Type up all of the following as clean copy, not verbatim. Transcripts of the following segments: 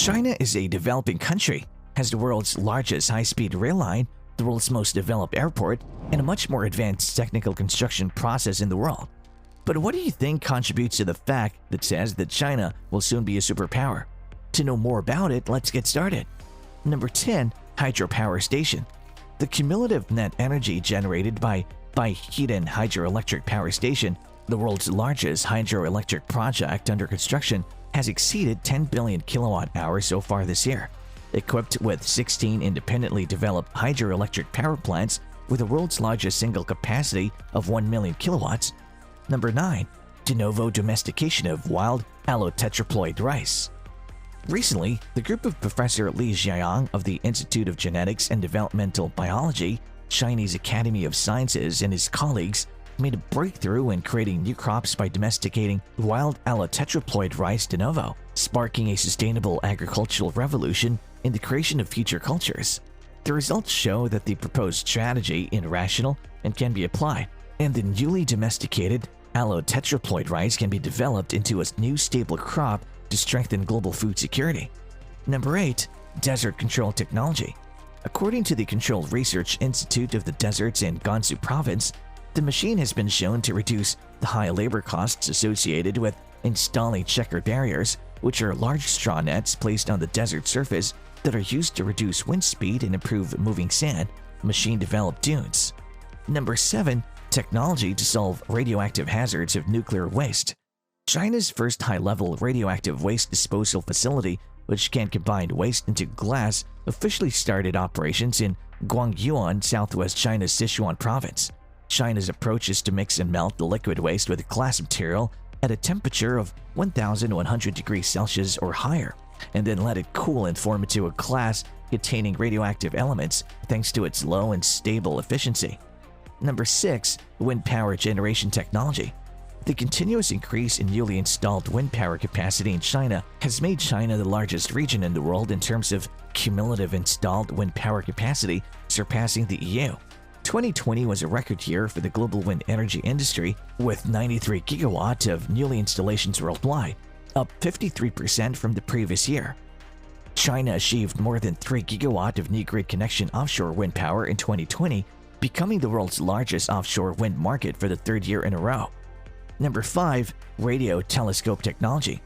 China is a developing country, has the world's largest high-speed rail line, the world's most developed airport, and a much more advanced technical construction process in the world. But what do you think contributes to the fact that says that China will soon be a superpower? To know more about it, let's get started. Number 10. Hydropower Station. The cumulative net energy generated by Hidden Hydroelectric Power Station, the world's largest hydroelectric project under construction, has exceeded 10 billion kilowatt-hours so far this year. Equipped with 16 independently developed hydroelectric power plants with the world's largest single capacity of 1 million kilowatts. Number 9. De novo domestication of wild allotetraploid rice. Recently, the group of Professor Li Jiayang of the Institute of Genetics and Developmental Biology, Chinese Academy of Sciences, and his colleagues made a breakthrough in creating new crops by domesticating wild allotetraploid rice de novo, sparking a sustainable agricultural revolution in the creation of future cultures. The results show that the proposed strategy is rational and can be applied, and the newly domesticated allotetraploid rice can be developed into a new stable crop to strengthen global food security. Number 8. Desert Control Technology. According to the Control Research Institute of the Deserts in Gansu Province, the machine has been shown to reduce the high labor costs associated with installing checker barriers, which are large straw nets placed on the desert surface that are used to reduce wind speed and improve moving sand, machine-developed dunes. Number 7. Technology to solve radioactive hazards of nuclear waste. China's first high-level radioactive waste disposal facility, which can combine waste into glass, officially started operations in Guangyuan, southwest China's Sichuan province. China's approach is to mix and melt the liquid waste with glass material at a temperature of 1,100 degrees Celsius or higher, and then let it cool and form into a glass containing radioactive elements thanks to its low and stable efficiency. Number 6. Wind power generation technology. The continuous increase in newly installed wind power capacity in China has made China the largest region in the world in terms of cumulative installed wind power capacity, surpassing the EU. 2020 was a record year for the global wind energy industry, with 93 gigawatts of newly installations worldwide, up 53% from the previous year. China achieved more than 3 gigawatts of new grid connection offshore wind power in 2020, becoming the world's largest offshore wind market for the third year in a row. Number 5. Radio telescope technology.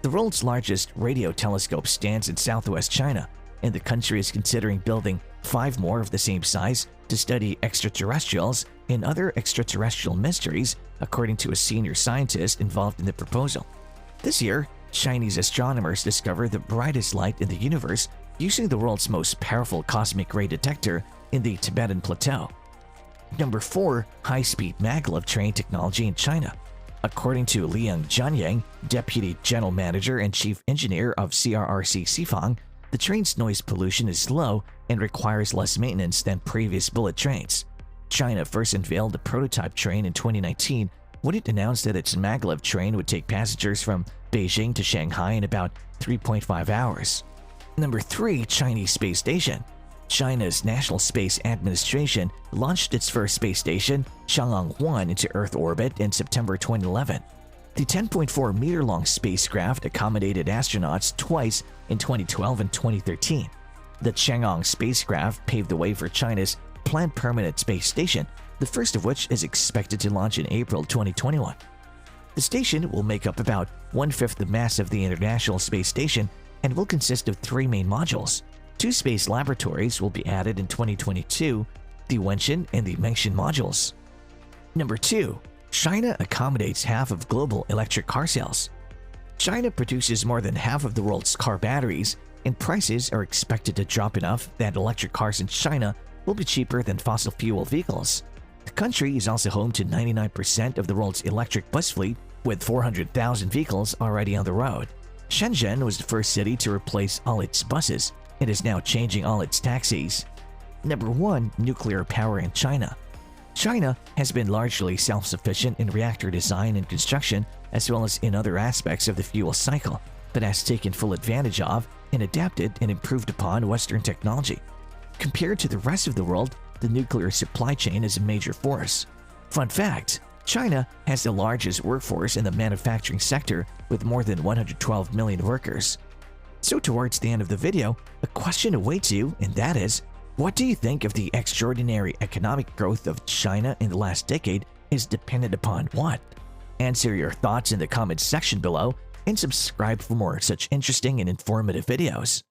The world's largest radio telescope stands in southwest China, and the country is considering building 5 more of the same size to study extraterrestrials and other extraterrestrial mysteries, according to a senior scientist involved in the proposal. This year, Chinese astronomers discovered the brightest light in the universe using the world's most powerful cosmic ray detector in the Tibetan Plateau. Number 4. High-speed maglev train technology in China. According to Liang Jianyang, Deputy General Manager and Chief Engineer of CRRC Xifang, the train's noise pollution is low and requires less maintenance than previous bullet trains. China first unveiled the prototype train in 2019 when it announced that its maglev train would take passengers from Beijing to Shanghai in about 3.5 hours. Number 3. Chinese Space Station. China's National Space Administration launched its first space station, Chang'e-1, into Earth orbit in September 2011. The 10.4-meter-long spacecraft accommodated astronauts twice in 2012 and 2013. The Chang'e spacecraft paved the way for China's planned permanent space station, the first of which is expected to launch in April 2021. The station will make up about 1/5 the mass of the International Space Station and will consist of 3 main modules. 2 space laboratories will be added in 2022, the Wenshan and the Mengshan modules. Number 2. China accommodates half of global electric car sales. China produces more than half of the world's car batteries, and prices are expected to drop enough that electric cars in China will be cheaper than fossil fuel vehicles. The country is also home to 99% of the world's electric bus fleet, with 400,000 vehicles already on the road. Shenzhen was the first city to replace all its buses. It is now changing all its taxis. Number 1. Nuclear power in China. China has been largely self-sufficient in reactor design and construction, as well as in other aspects of the fuel cycle, but has taken full advantage of and adapted and improved upon Western technology. Compared to the rest of the world, the nuclear supply chain is a major force. Fun fact: China has the largest workforce in the manufacturing sector with more than 112 million workers. So towards the end of the video, a question awaits you, and that is, what do you think of the extraordinary economic growth of China in the last decade is dependent upon what? Answer your thoughts in the comments section below and subscribe for more such interesting and informative videos.